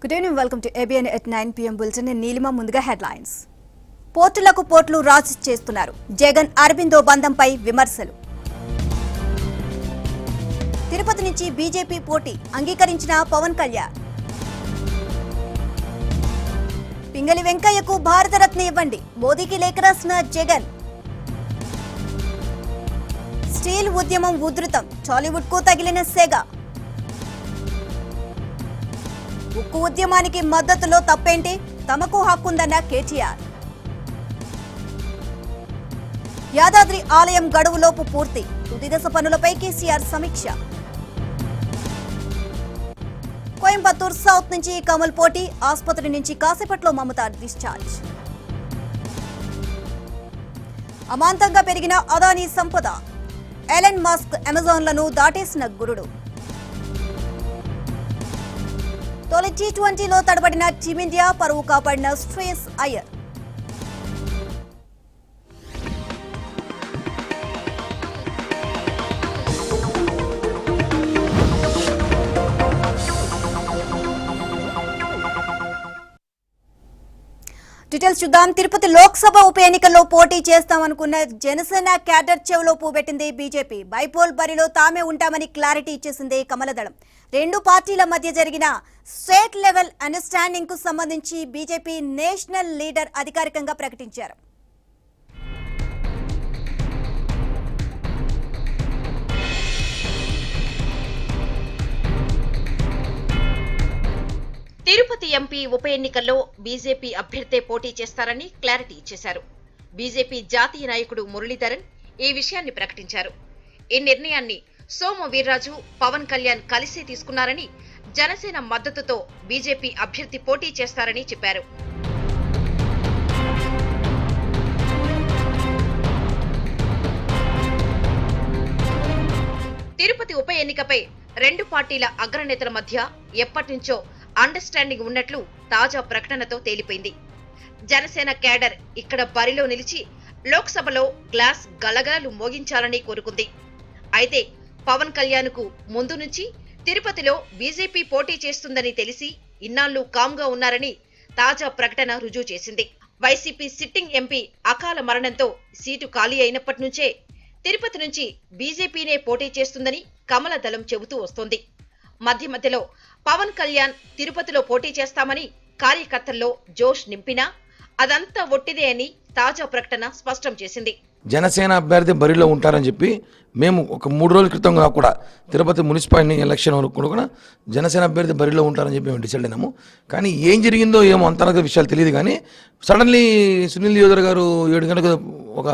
Good evening, welcome to ABN at 9 PM bulletin. నేను నీలిమ ముందుగా headlines. పోర్టులకు పోర్టులు రాజు చేస్తున్నారు. జగన్ అరబిందో బంధంపై విమర్శలు. తిరుపతి నుంచి బీజేపీ పోటీ అంగీకరించిన పవన్ కళ్యాణ్. పింగళి వెంకయ్యకు భారతరత్న ఇవ్వండి, మోదీకి లేఖ రాసిన జగన్. స్టీల్ ఉద్యమం ఉధృతం, టాలీవుడ్ కు తగిలిన సెగ. ఉక్కు ఉద్యమానికి మద్దతులో తప్పేంటి, తమకు హక్కుందన్న కేటీఆర్. యాదాద్రి ఆలయం గడువులోపు పూర్తి, తుది దశ పనులపై కేసీఆర్ సమీక్ష. కోయంబత్తూర్ సౌత్ నుంచి కమల్ పోటీ, ఆసుపత్రి నుంచి కాసేపట్లో మమతా డిశ్చార్జ్. అమాంతంగా పెరిగిన అదానీ సంపద, ఎలన్ మస్క్ అమెజాన్లను దాటేసిన గురుడు. తొలి T20లో తడబడిన టీమిండియా, పరువు కాపాడిన శ్రేయస్ అయ్యర్. డీటెయిల్స్ చూద్దాం. తిరుపతి లోక్సభ ఉప ఎన్నికల్లో పోటీ చేస్తామనుకున్న జనసేన క్యాడర్ చెవిలో పూబెట్టింది బీజేపీ. బైపోల్ బరిలో తామే ఉంటామని క్లారిటీ ఇచ్చేసింది కమలదళం. రెండు పార్టీల మధ్య జరిగిన స్టేట్ లెవెల్ అండర్స్టాండింగ్ కు సంబంధించి బీజేపీ నేషనల్ లీడర్ అధికారికంగా ప్రకటించారు. తిరుపతి ఎంపీ ఉప ఎన్నికల్లో బీజేపీ అభ్యర్థే పోటీ చేస్తారని క్లారిటీ ఇచ్చేశారు. బీజేపీ జాతీయ నాయకుడు మురళీధరన్ ఈ విషయాన్ని ప్రకటించారు. ఈ నిర్ణయాన్ని సోము వీర్రాజు, పవన్ కళ్యాణ్ కలిసి తీసుకున్నారని, జనసేన మద్దతుతో బీజేపీ అభ్యర్థి పోటీ చేస్తారని చెప్పారు. తిరుపతి ఉప ఎన్నికపై రెండు పార్టీల అగ్రనేతల మధ్య ఎప్పటినుంచో అండర్స్టాండింగ్ ఉన్నట్లు తాజా ప్రకటనతో తేలిపోయింది. జనసేన క్యాడర్ ఇక్కడ బరిలో నిలిచి లోక్సభలో గ్లాస్ గలగలలు మోగించాలని కోరుకుంది. అయితే పవన్ కళ్యాణ్ కు ముందు నుంచి తిరుపతిలో బీజేపీ పోటీ చేస్తుందని తెలిసి ఇన్నాళ్లు కామ్గా ఉన్నారని తాజా ప్రకటన రుజువు చేసింది. వైసీపీ సిట్టింగ్ ఎంపీ అకాల మరణంతో సీటు ఖాళీ అయినప్పటి నుంచే తిరుపతి నుంచి బీజేపీనే పోటీ చేస్తుందని కమల దళం చెబుతూ వస్తోంది. మధ్యలో పవన్ కళ్యాణ్ తిరుపతిలో పోటీ చేస్తామని కార్యకర్తల్లో జోష్ నింపినా అదంతా ఒట్టిదే అని తాజా ప్రకటన స్పష్టం చేసింది. జనసేన అభ్యర్థి బరిలో ఉంటారని చెప్పి మేము ఒక 3 రోజుల క్రితం కూడా తిరుపతి మున్సిపాలిటీ ఎలక్షన్ వరకు కూడా జనసేన అభ్యర్థి బరిలో ఉంటారని చెప్పి మేము డిసైడ్ అయినాము. కానీ ఏం జరిగిందో ఏమో అంతర్గత విషయాలు తెలియదు. కానీ సడన్లీ సునీల్ యోదర్ గారు 7 గంటలకు ఒక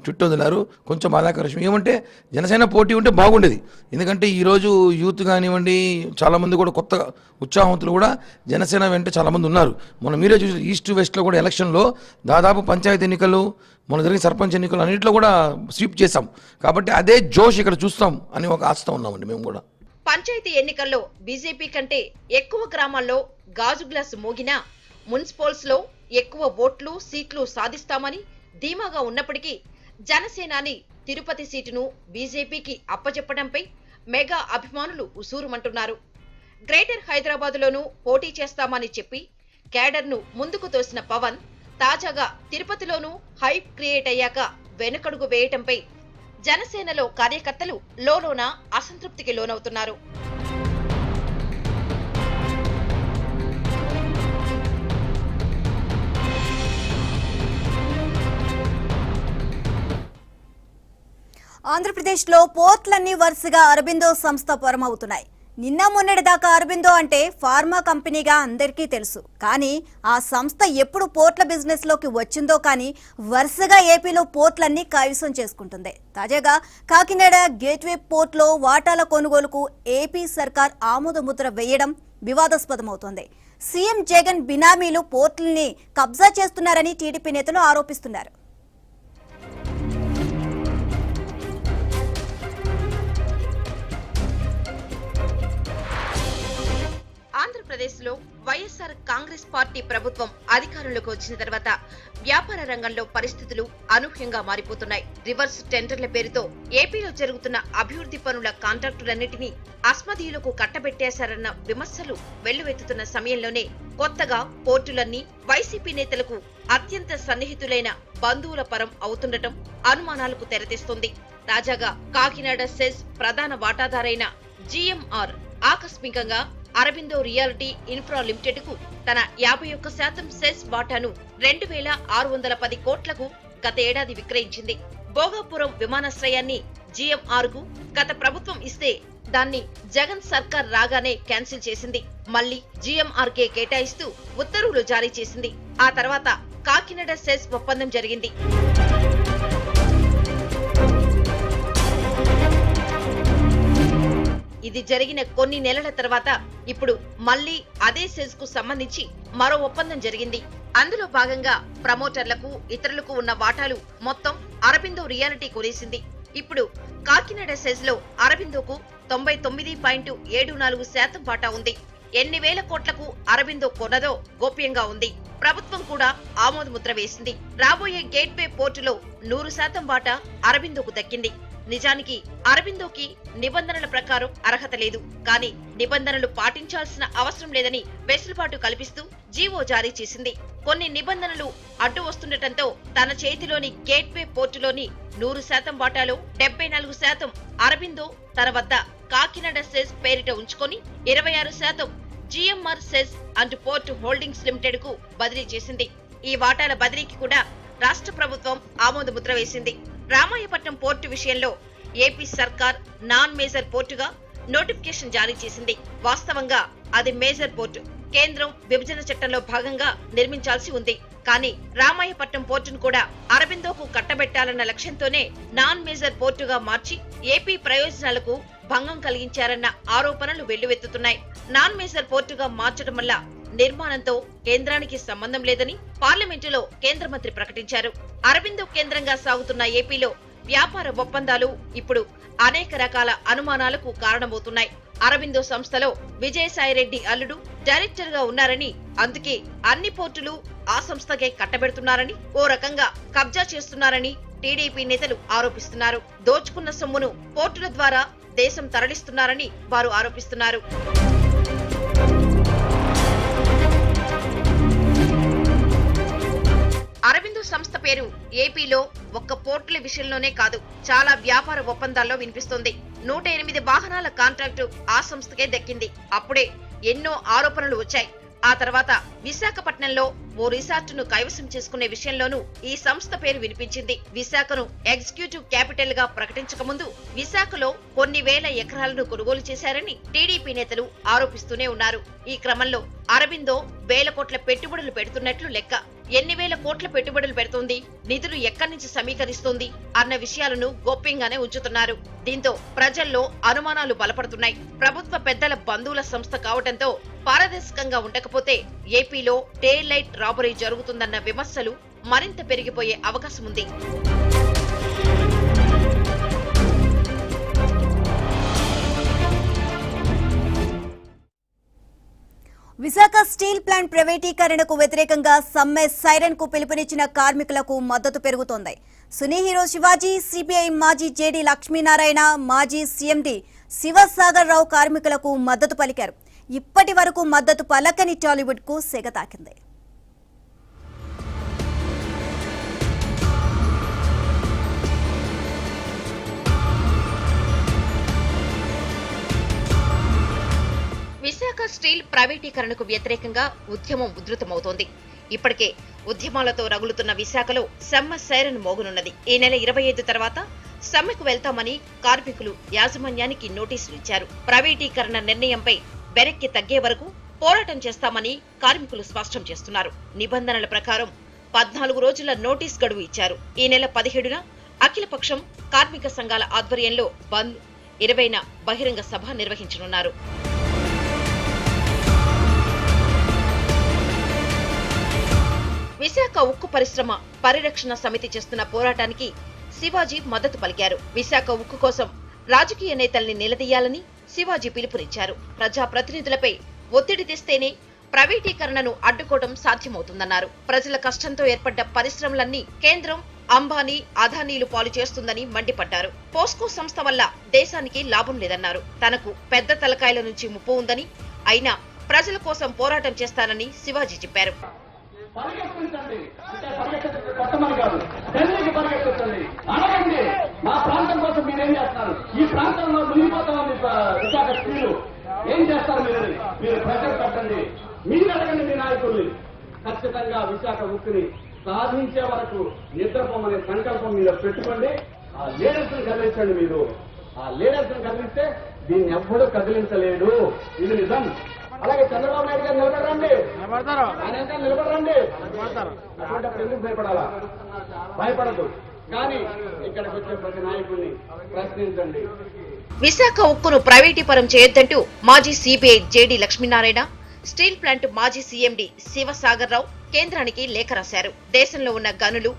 ట్విట్ వదిలారు. కొంచెం బాధాకర విషయం ఏమంటే జనసేన పోటీ ఉంటే బాగుండేది. ఎందుకంటే ఈరోజు యూత్ కానివ్వండి, చాలామంది కూడా కొత్త ఉత్సాహవంతులు కూడా జనసేన వెంట చాలామంది ఉన్నారు. మనం మీరే చూసి ఈస్ట్ వెస్ట్లో కూడా ఎలక్షన్లో దాదాపు పంచాయతీ ఎన్నికలు, మన జరిగిన సర్పంచ్ ఎన్నికలు అన్నింటిలో కూడా స్వీప్ చేశాం. కాబట్టి అదే జోష్ ఇక్కడ చూస్తాం అని ఒక ఆశతో ఉన్నామండి మేము కూడా. పంచాయతీ ఎన్నికల్లో బీజేపీ కంటే ఎక్కువ గ్రామాల్లో గాజు గ్లాసు మోగినా మున్సిపల్స్ లో ఎక్కువ ఓట్లు, సీట్లు సాధిస్తామని ధీమాగా ఉన్నప్పటికీ జనసేనాని తిరుపతి సీటును బీజేపీకి అప్పచెప్పడంపై మెగా అభిమానులు ఉసూరుమంటున్నారు. గ్రేటర్ హైదరాబాద్లోనూ పోటీ చేస్తామని చెప్పి క్యాడర్ను ముందుకు తోసిన పవన్ తాజాగా తిరుపతిలోనూ హైప్ క్రియేట్ అయ్యాక వెనుకడుగు వేయటంపై జనసేనలో కార్యకర్తలు లోలోన అసంతృప్తికి లోనవుతున్నారు. ఆంధ్రప్రదేశ్లో పోర్ట్లన్నీ వరుసగా అరబిందో సంస్థ పరమవుతున్నాయి. నిన్న మొన్నటి దాకా అరబిందో అంటే ఫార్మా కంపెనీగా అందరికీ తెలుసు. కానీ ఆ సంస్థ ఎప్పుడు పోర్ట్ల బిజినెస్లోకి వచ్చిందో కానీ వరుసగా ఏపీలో పోర్ట్లన్నీ కైవసం చేసుకుంటుంది. తాజాగా కాకినాడ గేట్వే పోర్ట్లో వాటాల కొనుగోలుకు ఏపీ సర్కార్ ఆమోద ముద్ర వేయడం వివాదాస్పదమవుతోంది. సీఎం జగన్ బినామీలు పోర్ట్లని కబ్జా చేస్తున్నారని టీడీపీ నేతలు ఆరోపిస్తున్నారు. ఆంధ్రప్రదేశ్లో వైఎస్ఆర్ వైఎస్ఆర్ కాంగ్రెస్ పార్టీ ప్రభుత్వం అధికారంలోకి వచ్చిన తర్వాత వ్యాపార రంగంలో పరిస్థితులు అనూహ్యంగా మారిపోతున్నాయి. రివర్స్ టెండర్ల పేరుతో ఏపీలో జరుగుతున్న అభివృద్ధి పనుల కాంట్రాక్టులన్నిటినీ అస్మదీయులకు కట్టబెట్టేశారన్న విమర్శలు వెల్లువెత్తుతున్న సమయంలోనే కొత్తగా పోర్టులన్నీ వైసీపీ నేతలకు అత్యంత సన్నిహితులైన బంధువుల పరం అవుతుండటం అనుమానాలకు తెరతీస్తుంది. తాజాగా కాకినాడ సెస్ ప్రధాన వాటాదారైన జీఎంఆర్ ఆకస్మికంగా అరబిందో రియాలిటీ ఇన్ఫ్రా లిమిటెడ్ కు తన 51% సెస్ వాటాను 2,610 కోట్లకు గత ఏడాది విక్రయించింది. భోగాపురం విమానాశ్రయాన్ని జీఎంఆర్ కు గత ప్రభుత్వం ఇస్తే దాన్ని జగన్ సర్కార్ రాగానే క్యాన్సిల్ చేసింది. మళ్లీ జీఎంఆర్ కే కేటాయిస్తూ ఉత్తర్వులు జారీ చేసింది. ఆ తర్వాత కాకినాడ సెస్ ఒప్పందం జరిగింది. ఇది జరిగిన కొన్ని నెలల తర్వాత ఇప్పుడు మళ్లీ అదే సెజ్ కు సంబంధించి మరో ఒప్పందం జరిగింది. అందులో భాగంగా ప్రమోటర్లకు ఇతరులకు ఉన్న వాటాలు మొత్తం అరబిందో రియాలిటీ కొనేసింది. ఇప్పుడు కాకినాడ సెజ్ లో అరబిందోకు 99.74% వాటా ఉంది. ఎన్ని వేల కోట్లకు అరబిందో కొన్నదో గోప్యంగా ఉంది. ప్రభుత్వం కూడా ఆమోద ముద్ర వేసింది. రాబోయే గేట్వే పోర్టులో 100% వాటా అరబిందోకు దక్కింది. నిజానికి అరబిందోకి నిబంధనల ప్రకారం అర్హత లేదు. కానీ నిబంధనలు పాటించాల్సిన అవసరం లేదని వెసులుబాటు కల్పిస్తూ జీవో జారీ చేసింది. కొన్ని నిబంధనలు అడ్డు వస్తుండటంతో తన చేతిలోని గేట్వే పోర్టులోని 100% వాటాలో 74% అరబిందో తన వద్ద కాకినాడ సెజ్ పేరిట ఉంచుకొని 26% GMR SEZ and port holdings limited కు బదిలీ చేసింది. ఈ వాటాల బదిలీకి కూడా రాష్ట్ర ప్రభుత్వం ఆమోద ముద్ర వేసింది. రామాయపట్నం పోర్టు విషయంలో ఏపీ సర్కార్ నాన్ మేజర్ పోర్టుగా నోటిఫికేషన్ జారీ చేసింది. వాస్తవంగా అది మేజర్ పోర్టు. కేంద్రం విభజన చట్టంలో భాగంగా నిర్మించాల్సి ఉంది. కానీ రామాయపట్నం పోర్టును కూడా అరబిందోకు కట్టబెట్టాలన్న లక్ష్యంతోనే నాన్ మేజర్ పోర్టుగా మార్చి ఏపీ ప్రయోజనాలకు భంగం కలిగించారన్న ఆరోపణలు వెల్లువెత్తుతున్నాయి. నాన్ మేజర్ పోర్టుగా మార్చడం వల్ల నిర్మాణంతో కేంద్రానికి సంబంధం లేదని పార్లమెంటులో కేంద్ర మంత్రి ప్రకటించారు. అరబిందో కేంద్రంగా సాగుతున్న ఏపీలో వ్యాపార ఒప్పందాలు ఇప్పుడు అనేక రకాల అనుమానాలకు కారణమవుతున్నాయి. అరబిందో సంస్థలో విజయసాయిరెడ్డి అల్లుడు డైరెక్టర్ గా ఉన్నారని, అందుకే అన్ని పోర్టులు ఆ సంస్థకే కట్టబెడుతున్నారని, ఓ రకంగా కబ్జా చేస్తున్నారని టీడీపీ నేతలు ఆరోపిస్తున్నారు. దోచుకున్న సొమ్మును పోర్టుల ద్వారా దేశం తరలిస్తున్నారని వారు ఆరోపిస్తున్నారు. అరబిందో సంస్థ పేరు ఏపీలో ఒక్క పోర్టుల విషయంలోనే కాదు, చాలా వ్యాపార ఒప్పందాల్లో వినిపిస్తోంది. 108 వాహనాల కాంట్రాక్టు ఆ సంస్థకే దక్కింది. అప్పుడే ఎన్నో ఆరోపణలు వచ్చాయి. ఆ తర్వాత విశాఖపట్నంలో ఓ రిసార్టును కైవసం చేసుకునే విషయంలోనూ ఈ సంస్థ పేరు వినిపించింది. విశాఖను ఎగ్జిక్యూటివ్ క్యాపిటల్ గా ప్రకటించకముందు విశాఖలో కొన్ని వేల ఎకరాలను కొనుగోలు చేశారని టీడీపీ నేతలు ఆరోపిస్తూనే ఉన్నారు. ఈ క్రమంలో అరబిందో వేల కోట్ల పెట్టుబడులు పెడుతున్నట్లు లెక్క. ఎన్ని వేల కోట్ల పెట్టుబడులు పెడుతోంది, నిధులు ఎక్కడి నుంచి సమీకరిస్తోంది అన్న విషయాలను గోప్యంగానే ఉంచుతున్నారు. దీంతో ప్రజల్లో అనుమానాలు బలపడుతున్నాయి. ప్రభుత్వ పెద్దల బంధువుల సంస్థ కావడంతో పారదర్శకంగా ఉండకపోతే ఏపీలో డే లైట్ రాబరీ జరుగుతుందన్న విమర్శలు మరింత పెరిగిపోయే అవకాశం ఉంది. విశాఖ స్టీల్ ప్లాంట్ ప్రైవేటీకరణకు వ్యతిరేకంగా సమ్మె సైరన్ కు పిలుపునిచ్చిన కార్మికులకు మద్దతు పెరుగుతోంది. సినీ హీరో శివాజీ, సిపిఐ మాజీ జేడీ లక్ష్మీనారాయణ, మాజీ సీఎండీ శివసాగర్ రావు కార్మికులకు మద్దతు పలికారు. ఇప్పటి వరకు మద్దతు పలకని టాలీవుడ్ కు సెగ తాకింది. విశాఖ స్టీల్ ప్రైవేటీకరణకు వ్యతిరేకంగా ఉద్యమం ఉధృతమవుతోంది. ఇప్పటికే ఉద్యమాలతో రగులుతున్న విశాఖలో సమ్మె సైరన్ మోగనున్నది. ఈ నెల 25 తర్వాత సమ్మెకు వెళ్తామని కార్మికులు యాజమాన్యానికి నోటీసులు ఇచ్చారు. ప్రైవేటీకరణ నిర్ణయంపై వెనక్కి తగ్గే వరకు పోరాటం చేస్తామని కార్మికులు స్పష్టం చేస్తున్నారు. నిబంధనల ప్రకారం 14 రోజుల నోటీస్ గడువు ఇచ్చారు. ఈ నెల 17న అఖిలపక్షం కార్మిక సంఘాల ఆధ్వర్యంలో బంద్, 20న బహిరంగ సభ నిర్వహించనున్నారు. విశాఖ ఉక్కు పరిశ్రమ పరిరక్షణ సమితి చేస్తున్న పోరాటానికి శివాజీ మద్దతు పలికారు. విశాఖ ఉక్కు కోసం రాజకీయ నేతల్ని నిలదీయాలని శివాజీ పిలుపునిచ్చారు. ప్రజాప్రతినిధులపై ఒత్తిడి తెస్తేనే ప్రైవేటీకరణను అడ్డుకోవడం సాధ్యమవుతుందన్నారు. ప్రజల కష్టంతో ఏర్పడ్డ పరిశ్రమలన్నీ కేంద్రం అంబానీ, అదానీలు పాలు చేస్తుందని మండిపడ్డారు. పోస్కో సంస్థ వల్ల దేశానికి లాభం లేదన్నారు. తనకు పెద్ద తలకాయల నుంచి ముప్పు ఉందని, అయినా ప్రజల కోసం పోరాటం చేస్తానని శివాజీ చెప్పారు. పరిగెత్తించండి అంటే పరిగెత్తించండి కొత్తమని కాదు, ఢిల్లీకి పరిగెత్తించండి, అడగండి మా ప్రాంతం కోసం మీరేం చేస్తున్నారు, ఈ ప్రాంతంలో మునిగిపోతామని విశాఖ స్త్రీలు ఏం చేస్తారు మీరు ప్రజలు పెట్టండి, మీరు అడగండి మీ నాయకుల్ని. ఖచ్చితంగా విశాఖ ఉక్కుని సాధించే వరకు నిద్రపోమనే సంకల్పం మీద పెట్టుకోండి. ఆ లీడర్స్ ని కదిలించండి. మీరు ఆ లీడర్స్ ని కదిలిస్తే దీన్ని ఎవ్వడూ కదిలించలేడు. ఇది నిజం. అలాగే చంద్రబాబు నాయుడు గారు నిలబడరండి, ఆయన నిలబడరండి. అటువంటిప్పుడు ఎందుకు భయపడాలా? భయపడదు. కానీ ఇక్కడికి వచ్చే ప్రతి నాయకుడిని ప్రశ్నించండి. విశాఖ ఉక్కును ప్రైవేటీపరం చేయొద్దంటూ మాజీ CBI JD Lakshminarayana, steel plant మాజీ సీఎండీ శివసాగర్ రావు కేంద్రానికి లేఖ రాశారు. దేశంలో ఉన్న గనులు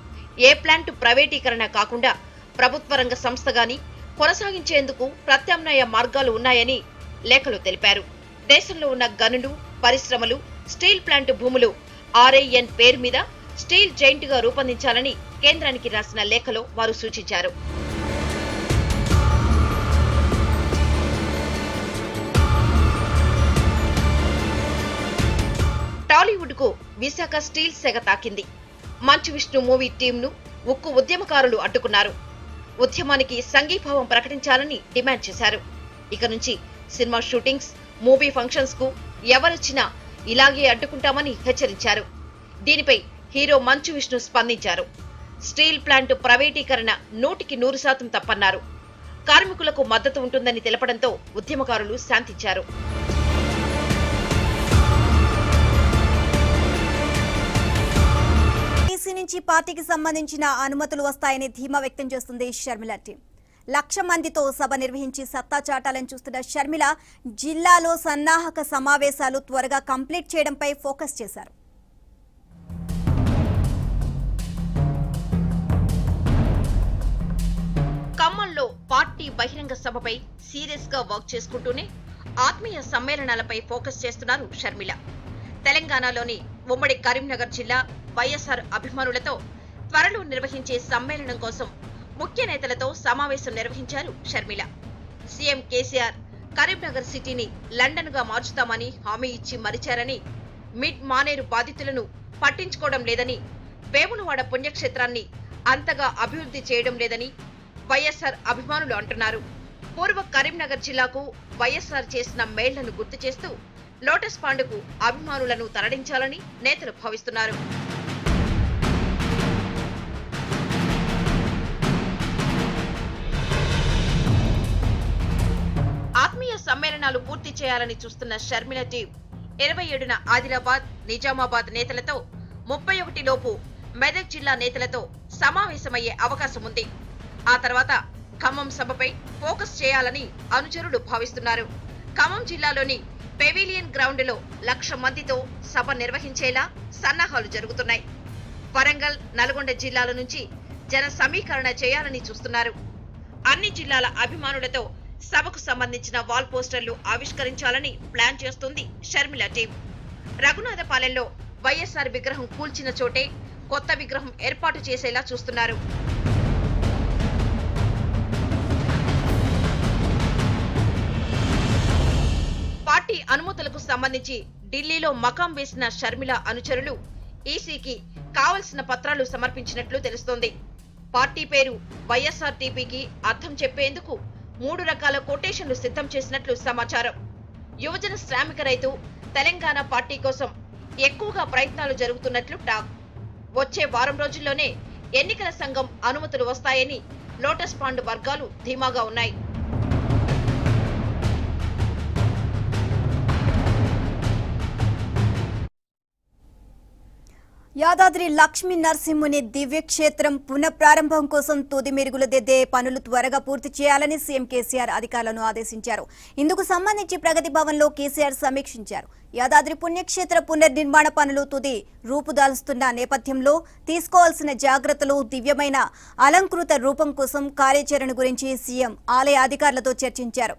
ఏ ప్లాంట్ ప్రైవేటీకరణ కాకుండా ప్రభుత్వ రంగ సంస్థగాని కొనసాగించేందుకు ప్రత్యామ్నాయ మార్గాలు ఉన్నాయని లేఖలో తెలిపారు. దేశంలో ఉన్న గనులు, పరిశ్రమలు, స్టీల్ ప్లాంట్ భూములు ఆర్ఐఎన్ పేరు మీద స్టీల్ జైంట్ గా రూపొందించాలని కేంద్రానికి రాసిన లేఖలో వారు సూచించారు. టాలీవుడ్ కు విశాఖ స్టీల్ సెగ తాకింది. మంచు విష్ణు మూవీ టీంను ఉక్కు ఉద్యమకారులు అడ్డుకున్నారు. ఉద్యమానికి సంఘీభావం ప్రకటించాలని డిమాండ్ చేశారు. ఇక నుంచి సినిమా షూటింగ్స్, మూవీ ఫంక్షన్స్ కు ఎవరొచ్చినా ఇలాగే అడ్డుకుంటామని హెచ్చరించారు. దీనిపై హీరో మంచు విష్ణు స్పందించారు. స్టీల్ ప్లాంట్ ప్రైవేటీకరణ 100% తప్పన్నారు. కార్మికులకు మద్దతు ఉంటుందని తెలపడంతో ఉద్యమకారులు శాంతించారు. ఈసీ నుంచి పార్టీకి సంబంధించిన అనుమతులు వస్తాయని ధీమా వ్యక్తం చేస్తుంది షర్మిల టీం. 1,00,000 మందితో సభ నిర్వహించి సత్తా చాటాలని చూస్తున్న షర్మిల జిల్లాలో సన్నాహక సమావేశాలు త్వరగా కంప్లీట్ చేయడంపై ఫోకస్ చేశారు. ఖమ్మంలో పార్టీ బహిరంగ సభపై సీరియస్ గా వర్క్ చేసుకుంటూనే ఆత్మీయ సమ్మేళనాలపై ఫోకస్ చేస్తున్నారు షర్మిల. తెలంగాణలోని ఉమ్మడి కరీంనగర్ జిల్లా వైఎస్ఆర్ అభిమానులతో త్వరలో నిర్వహించే సమ్మేళనం కోసం ముఖ్య నేతలతో సమావేశం నిర్వహించారు షర్మిల. సీఎం కేసీఆర్ కరీంనగర్ సిటీని లండన్ గా మార్చుతామని హామీ ఇచ్చి మరిచారని, మిడ్ మానేరు బాధితులను పట్టించుకోవడం లేదని, వేములవాడ పుణ్యక్షేత్రాన్ని అంతగా అభివృద్ధి చేయడం లేదని వైఎస్ఆర్ అభిమానులు అంటున్నారు. పూర్వ కరీంనగర్ జిల్లాకు వైఎస్ఆర్ చేసిన మేళ్లను గుర్తు చేస్తూ లోటస్ పాండ్కు అభిమానులను తరలించాలని నేతలు భావిస్తున్నారు. ఆత్మీయ సమ్మేళనాలు పూర్తి చేయాలని చూస్తున్న షర్మిల టీం 27న ఆదిలాబాద్, నిజామాబాద్ నేతలతో, 31 లోపు మెదక్ జిల్లా నేతలతో సమావేశమయ్యే అవకాశం ఉంది. ఆ తర్వాత ఖమ్మం సభపై ఫోకస్ చేయాలని అనుచరులు భావిస్తున్నారు. ఖమ్మం జిల్లాలోని పెవిలియన్ గ్రౌండ్ లో 1,00,000 మందితో సభ నిర్వహించేలా సన్నాహాలు జరుగుతున్నాయి. వరంగల్, నల్గొండ జిల్లాల నుంచి జన సమీకరణ చేయాలని చూస్తున్నారు. అన్ని జిల్లాల అభిమానులతో సభకు సంబంధించిన వాల్ పోస్టర్లు ఆవిష్కరించాలని ప్లాన్ చేస్తుంది షర్మిల టీం. రఘునాథపాలెంలో వైఎస్ఆర్ విగ్రహం కూల్చిన చోటే కొత్త విగ్రహం ఏర్పాటు చేసేలా చూస్తున్నారు. పార్టీ అనుమతులకు సంబంధించి ఢిల్లీలో మకాం వేసిన షర్మిల అనుచరులు ఈసీకి కావలసిన పత్రాలు సమర్పించినట్లు తెలుస్తోంది. పార్టీ పేరు వైఎస్ఆర్టీపీకి అర్థం చెప్పేందుకు 3 రకాల కొటేషన్లు సిద్ధం చేసినట్లు సమాచారం. యువజన శ్రామిక రైతు తెలంగాణ పార్టీ కోసం ఎక్కువగా ప్రయత్నాలు జరుగుతున్నట్లు టాక్. వచ్చే వారం రోజుల్లోనే ఎన్నికల సంఘం అనుమతులు వస్తాయని లోటస్ పాండ్ వర్గాలు ధీమాగా ఉన్నాయి. యాదాద్రి లక్ష్మీ నరసింహుని దివ్యక్షేత్రం పునఃప్రారంభం కోసం తుది మెరుగులు దిద్దే పనులు త్వరగా పూర్తి చేయాలని సీఎం కేసీఆర్ అధికారులను ఆదేశించారు. ఇందుకు సంబంధించి ప్రగతి భవన్లో కేసీఆర్ సమీక్షించారు. యాదాద్రి పుణ్యక్షేత్ర పునర్నిర్మాణ పనులు తుది రూపుదాల్చుతున్న నేపథ్యంలో తీసుకోవాల్సిన జాగ్రత్తలు, దివ్యమైన అలంకృత రూపం కోసం కార్యాచరణ గురించి సీఎం ఆలయ అధికారులతో చర్చించారు.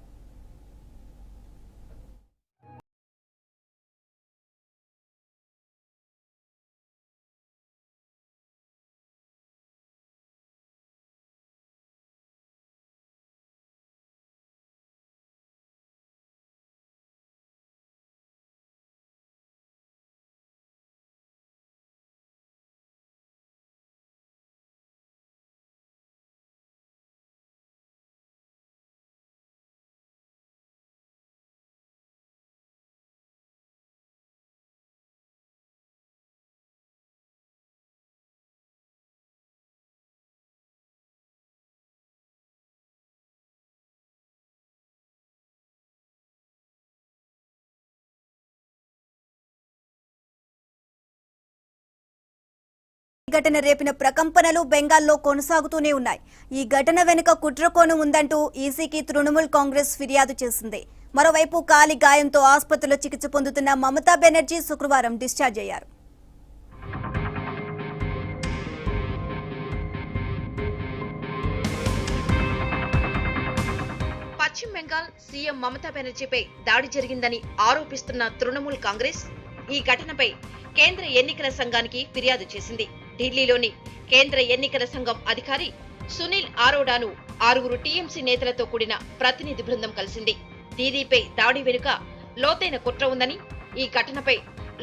ఘటన రేపిన ప్రకంపనలు బెంగాల్లో కొనసాగుతూనే ఉన్నాయి. ఈ ఘటన వెనుక కుట్రకోణం ఉందంటూ ఈసీకి తృణమూల్ కాంగ్రెస్ ఫిర్యాదు చేసింది. మరోవైపు కాలి గాయంతో ఆసుపత్రిలో చికిత్స పొందుతున్న మమతా బెనర్జీ శుక్రవారం డిశ్చార్జ్ అయ్యారు. పశ్చిమ బెంగాల్ సీఎం మమతా బెనర్జీపై దాడి జరిగిందని ఆరోపిస్తున్న తృణమూల్ కాంగ్రెస్ ఈ ఘటనపై కేంద్ర ఎన్నికల సంఘానికి ఫిర్యాదు చేసింది. ఢిల్లీలోని కేంద్ర ఎన్నికల సంఘం అధికారి సునీల్ అరోడాను 6 టీఎంసీ నేతలతో కూడిన ప్రతినిధి బృందం కలిసింది. దీదీపై దాడి వెనుక లోతైన కుట్ర ఉందని, ఈ ఘటనపై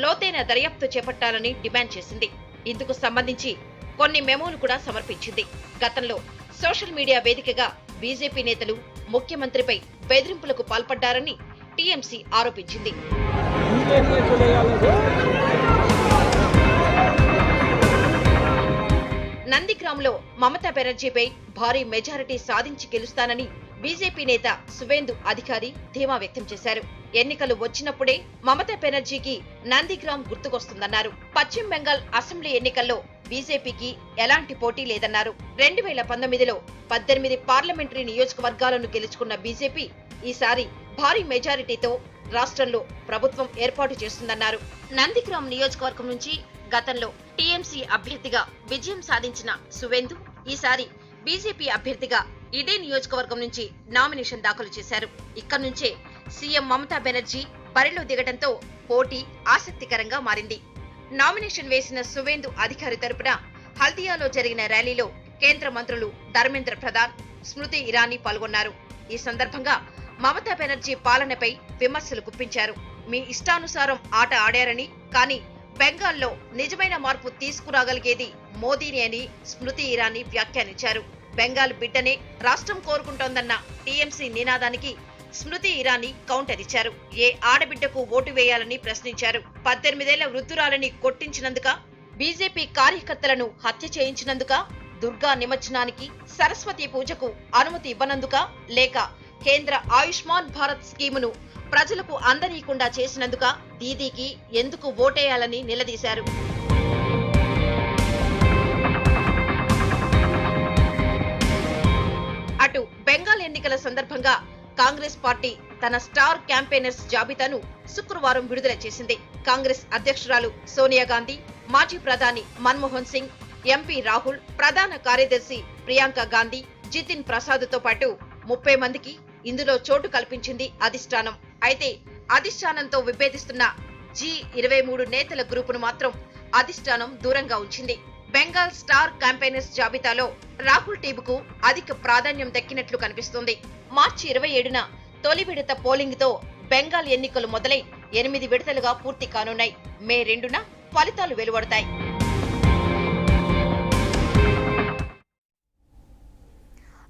లోతైన దర్యాప్తు చేపట్టాలని డిమాండ్ చేసింది. ఇందుకు సంబంధించి కొన్ని మెమోలు కూడా సమర్పించింది. గతంలో సోషల్ మీడియా వేదికగా బీజేపీ నేతలు ముఖ్యమంత్రిపై బెదిరింపులకు పాల్పడ్డారని టీఎంసీ ఆరోపించింది. నందిగ్రామ్లో మమతా బెనర్జీపై భారీ మెజారిటీ సాధించి గెలుస్తానని బీజేపీ నేత సువేందు అధికారి ధీమా వ్యక్తం చేశారు. ఎన్నికలు వచ్చినప్పుడే మమతా బెనర్జీకి నందిగ్రామ్ గుర్తుకొస్తుందన్నారు. పశ్చిమ బెంగాల్ అసెంబ్లీ ఎన్నికల్లో బీజేపీకి ఎలాంటి పోటీ లేదన్నారు. 2019లో 18 పార్లమెంటరీ నియోజకవర్గాలను గెలుచుకున్న బీజేపీ ఈసారి భారీ మెజారిటీతో రాష్ట్రంలో ప్రభుత్వం ఏర్పాటు చేస్తుందన్నారు. నందిగ్రామ్ నియోజకవర్గం నుంచి గతంలో టీఎంసీ అభ్యర్థిగా విజయం సాధించిన సువేందు ఈసారి బీజేపీ అభ్యర్థిగా ఇదే నియోజకవర్గం నుంచి నామినేషన్ దాఖలు చేశారు. ఇక్కడ నుంచే సీఎం మమతా బెనర్జీ బరిలో దిగడంతో పోటీ ఆసక్తికరంగా మారింది. నామినేషన్ వేసిన సువేందు అధికారి తరపున హల్దియాలో జరిగిన ర్యాలీలో కేంద్ర మంత్రులు ధర్మేంద్ర ప్రధాన్, స్మృతి ఇరానీ పాల్గొన్నారు. ఈ సందర్భంగా మమతా బెనర్జీ పాలనపై విమర్శలు గుప్పించారు. మీ ఇష్టానుసారం ఆట ఆడారని, కానీ బెంగాల్లో నిజమైన మార్పు తీసుకురాగలిగేది మోదీని అని స్మృతి ఇరానీ వ్యాఖ్యానించారు. బెంగాల్ బిడ్డనే రాష్ట్రం కోరుకుంటోందన్న టీఎంసీ నినాదానికి స్మృతి ఇరానీ కౌంటర్ ఇచ్చారు. ఏ ఆడబిడ్డకు ఓటు వేయాలని ప్రశ్నించారు. 18 ఏళ్ల వృద్ధురాలని కొట్టించినందుక, బీజేపీ కార్యకర్తలను హత్య చేయించినందుక, దుర్గా నిమజ్జనానికి, సరస్వతి పూజకు అనుమతి ఇవ్వనందుక, లేక కేంద్ర ఆయుష్మాన్ భారత్ స్కీమును ప్రజలకు అందనీయకుండా చేసినందుక దీదీకి ఎందుకు ఓటేయాలని నిలదీశారు. అటు బెంగాల్ ఎన్నికల సందర్భంగా కాంగ్రెస్ పార్టీ తన స్టార్ క్యాంపెయినర్స్ జాబితాను శుక్రవారం విడుదల చేసింది. కాంగ్రెస్ అధ్యక్షురాలు సోనియా గాంధీ, మాజీ ప్రధాని మన్మోహన్ సింగ్, ఎంపీ రాహుల్, ప్రధాన కార్యదర్శి ప్రియాంక గాంధీ, జితిన్ ప్రసాద్తో పాటు 30 మందికి ఇందులో చోటు కల్పించింది అధిష్టానం. అయితే అధిష్టానంతో విభేదిస్తున్న G23 నేతల గ్రూపును మాత్రం అధిష్టానం దూరంగా ఉంచింది. బెంగాల్ స్టార్ క్యాంపెయినర్స్ జాబితాలో రాహుల్ టీముకు అధిక ప్రాధాన్యం దక్కినట్లు కనిపిస్తోంది. మార్చి 27న తొలి విడత పోలింగ్ తో బెంగాల్ ఎన్నికలు మొదలై 8 విడతలుగా పూర్తి కానున్నాయి. మే 2న ఫలితాలు వెలువడతాయి.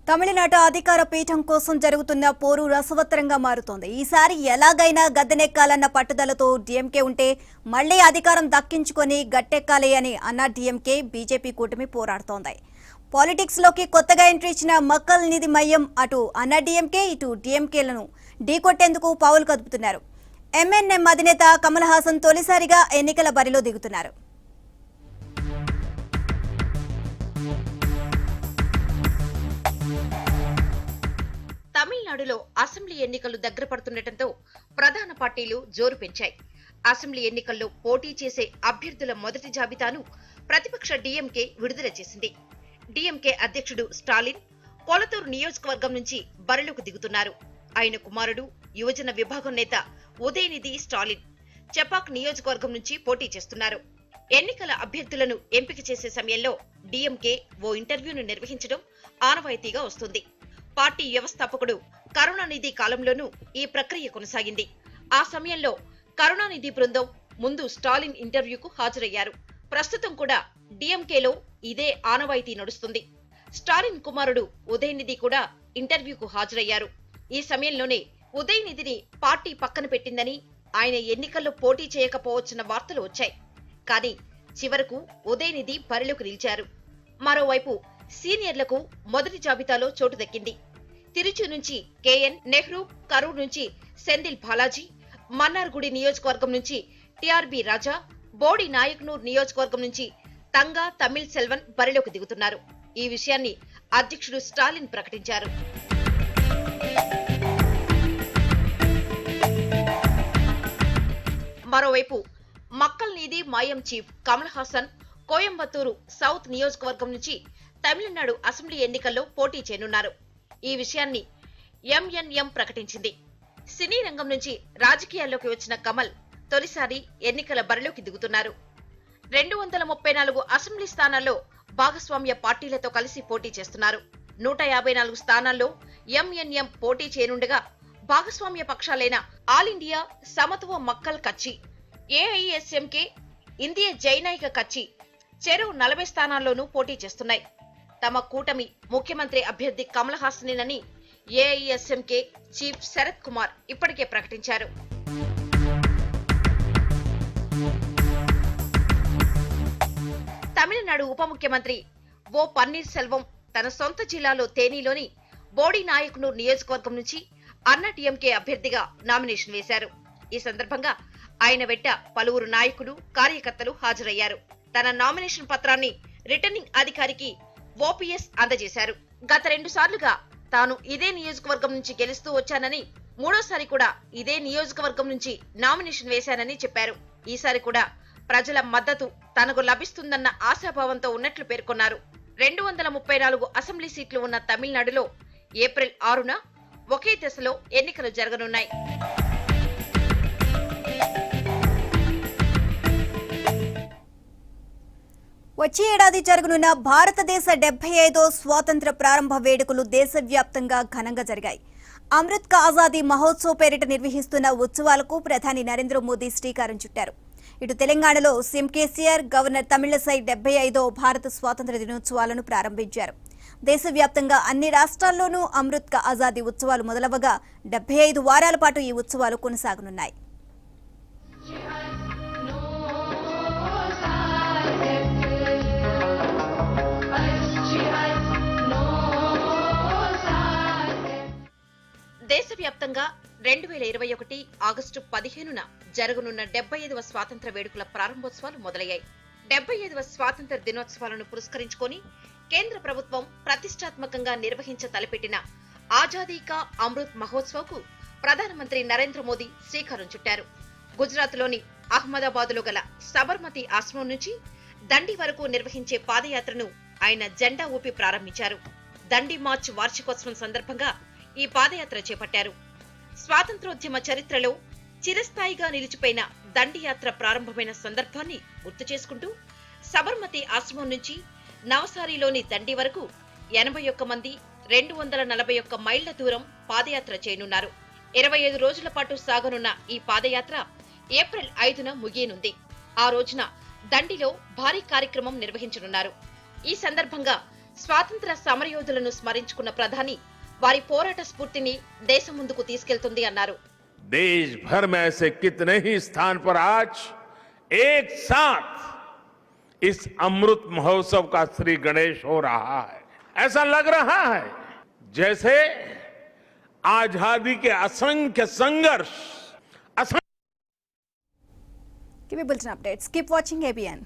తమిళనాడు అధికార పీఠం కోసం జరుగుతున్న పోరు రసవత్తరంగా మారుతోంది. ఈసారి ఎలాగైనా గద్దెనెక్కాలన్న పట్టుదలతో డీఎంకే ఉంటే మళ్లీ అధికారం దక్కించుకొని గట్టెక్కాలి అని అన్న డీఎంకే బీజేపీ కూటమి పోరాడుతోంది. పాలిటిక్స్ లోకి కొత్తగా ఎంట్రీ ఇచ్చిన మక్కల్ నిధి మయ్యం అటు అన్న డీఎంకే, ఇటు డీఎంకేలను ఢీకొట్టేందుకు పావులు కదుపుతున్నారు. ఎంఎన్ఎం అధినేత కమల్ హాసన్ తొలిసారిగా ఎన్నికల బరిలో దిగుతున్నారు. తమిళనాడులో అసెంబ్లీ ఎన్నికలు దగ్గర పడుతుండటంతో ప్రధాన పార్టీలు జోరు పెంచాయి. అసెంబ్లీ ఎన్నికల్లో పోటీ చేసే అభ్యర్థుల మొదటి జాబితాను ప్రతిపక్ష డీఎంకే విడుదల చేసింది. డీఎంకే అధ్యక్షుడు స్టాలిన్ కొలతూరు నియోజకవర్గం నుంచి బరిలోకి దిగుతున్నారు. ఆయన కుమారుడు యువజన విభాగం నేత ఉదయనిధి స్టాలిన్ చెపాక్ నియోజకవర్గం నుంచి పోటీ చేస్తున్నారు. ఎన్నికల అభ్యర్థులను ఎంపిక చేసే సమయంలో డీఎంకే ఓ ఇంటర్వ్యూను నిర్వహించడం ఆనవాయితీగా వస్తుంది. పార్టీ వ్యవస్థాపకుడు కరుణానిధి కాలంలోనూ ఈ ప్రక్రియ కొనసాగింది. ఆ సమయంలో కరుణానిధి బృందం ముందు స్టాలిన్ ఇంటర్వ్యూకు హాజరయ్యారు. ప్రస్తుతం కూడా డీఎంకేలో ఇదే ఆనవాయితీ నడుస్తుంది. స్టాలిన్ కుమారుడు ఉదయనిధి కూడా ఇంటర్వ్యూకు హాజరయ్యారు. ఈ సమయంలోనే ఉదయనిధిని పార్టీ పక్కన పెట్టిందని, ఆయన ఎన్నికల్లో పోటీ చేయకపోవచ్చన్న వార్తలు వచ్చాయి. కానీ చివరకు ఉదయనిధి బరిలోకి నిలిచారు. మరోవైపు సీనియర్లకు మొదటి జాబితాలో చోటు దక్కింది. తిరుచి నుంచి కేఎన్ నెహ్రూ, కరూర్ నుంచి సెందిల్ బాలాజీ, మన్నార్గుడి నియోజకవర్గం నుంచి టిఆర్బి రాజా, బోడి నాయక్నూర్ నియోజకవర్గం నుంచి తంగా తమిళ్ సెల్వన్ బరిలోకి దిగుతున్నారు. ఈ విషయాన్ని అధ్యక్షుడు స్టాలిన్ ప్రకటించారు. మరోవైపు మక్కల్ నీది మాయం చీఫ్ కమల్ హాసన్ కోయంబత్తూరు సౌత్ నియోజకవర్గం నుంచి తమిళనాడు అసెంబ్లీ ఎన్నికల్లో పోటీ చేయనున్నారు. ఈ విషయాన్ని ఎంఎన్ఎం ప్రకటించింది. సినీ రంగం నుంచి రాజకీయాల్లోకి వచ్చిన కమల్ తొలిసారి ఎన్నికల బరిలోకి దిగుతున్నారు. 234 అసెంబ్లీ స్థానాల్లో భాగస్వామ్య పార్టీలతో కలిసి పోటీ చేస్తున్నారు. 154 స్థానాల్లో ఎంఎన్ఎం పోటీ చేయనుండగా భాగస్వామ్య పక్షాలైన ఆల్ ఇండియా సమత్వ మక్కల్ కచ్చి, ఏఐఎస్ఎంకే, ఇండియా జైనాయిక కచ్చి చెరో 40 స్థానాల్లోనూ పోటీ చేస్తున్నాయి. తమ కూటమి ముఖ్యమంత్రి అభ్యర్థి కమల్ హాసనేనని ఏఐఎస్ఎంకే చీఫ్ శరత్ కుమార్ ఇప్పటికే ప్రకటించారు. తమిళనాడు ఉప ముఖ్యమంత్రి ఓ పన్నీర్ సెల్వం తన సొంత జిల్లాలో తేనీలోని బోడి నాయకునూర్ నియోజకవర్గం నుంచి అన్నా టీఎంకే అభ్యర్థిగా నామినేషన్ వేశారు. ఈ సందర్భంగా ఆయన వెంట పలువురు నాయకులు, కార్యకర్తలు హాజరయ్యారు. తన నామినేషన్ పత్రాన్ని రిటర్నింగ్ అధికారికి ఓపీఎస్ అందజేశారు. గత 2 సార్లుగా తాను ఇదే నియోజకవర్గం నుంచి గెలుస్తూ వచ్చానని, మూడోసారి కూడా ఇదే నియోజకవర్గం నుంచి నామినేషన్ వేశానని చెప్పారు. ఈసారి కూడా ప్రజల మద్దతు తనకు లభిస్తుందన్న ఆశాభావంతో ఉన్నట్లు పేర్కొన్నారు. 234 అసెంబ్లీ సీట్లు ఉన్న తమిళనాడులో ఏప్రిల్ 6న ఒకే దశలో ఎన్నికలు జరగనున్నాయి. వచ్చే ఏడాది జరగనున్న భారతదేశ 75వ స్వాతంత్ర ప్రారంభ వేడుకలు దేశవ్యాప్తంగా ఘనంగా జరిగాయి. అమృత్ కా ఆజాదీ మహోత్సవ్ పేరిట నిర్వహిస్తున్న ఉత్సవాలకు ప్రధాని నరేంద్ర మోదీ శ్రీకారం చుట్టారు. ఇటు తెలంగాణలో సీఎం కేసీఆర్, గవర్నర్ తమిళసై 75వ భారత స్వాతంత్ర దినోత్సవాలను ప్రారంభించారు. దేశవ్యాప్తంగా అన్ని రాష్ట్రాల్లోనూ అమృత్ కా ఆజాదీ ఉత్సవాలు మొదలవగా 75 వారాల పాటు ఈ ఉత్సవాలు కొనసాగనున్నాయి. దేశవ్యాప్తంగా 2021 ఆగస్టు 15న జరగనున్న 75వ స్వాతంత్ర వేడుకల ప్రారంభోత్సవాలు మొదలయ్యాయి. 75వ స్వాతంత్ర దినోత్సవాలను పురస్కరించుకొని కేంద్ర ప్రభుత్వం ప్రతిష్టాత్మకంగా నిర్వహించ తలపెట్టిన ఆజాదీ కా అమృత్ మహోత్సవ్కు ప్రధానమంత్రి నరేంద్ర మోదీ శ్రీకారం చుట్టారు. గుజరాత్లోని అహ్మదాబాద్లో గల సబర్మతి ఆశ్రమం నుంచి దండి వరకు నిర్వహించే పాదయాత్రను ఆయన జెండా ఊపి ప్రారంభించారు. దండి మార్చ్ వార్షికోత్సవం సందర్భంగా ఈ పాదయాత్ర చేపట్టారు. స్వాతంత్రోద్యమ చరిత్రలో చిరస్థాయిగా నిలిచిపోయిన దండి యాత్ర ప్రారంభమైన సందర్భాన్ని గుర్తు చేసుకుంటూ సబర్మతి ఆశ్రమం నుంచి నవసారిలోని దండి వరకు 81 మంది 241 మైళ్ల దూరం పాదయాత్ర చేయనున్నారు. 25 రోజుల పాటు సాగనున్న ఈ పాదయాత్ర ఏప్రిల్ 5న ముగియనుంది. ఆ రోజున దండిలో భారీ కార్యక్రమం నిర్వహించనున్నారు. ఈ సందర్భంగా స్వాతంత్ర సమరయోధులను స్మరించుకున్న ప్రధాని వారి పోరాట స్ఫూర్తిని దేశం ముందుకు తీసుకెళ్తుంది అన్నారు. देश भर में ऐसे कितने ही स्थान पर आज एक साथ इस अमृत महोत्सव का श्री गणेश हो रहा है. ऐसा लग रहा है जैसे आजादी के असंख्य संघर्ष Keep watching updates. Keep watching ABN.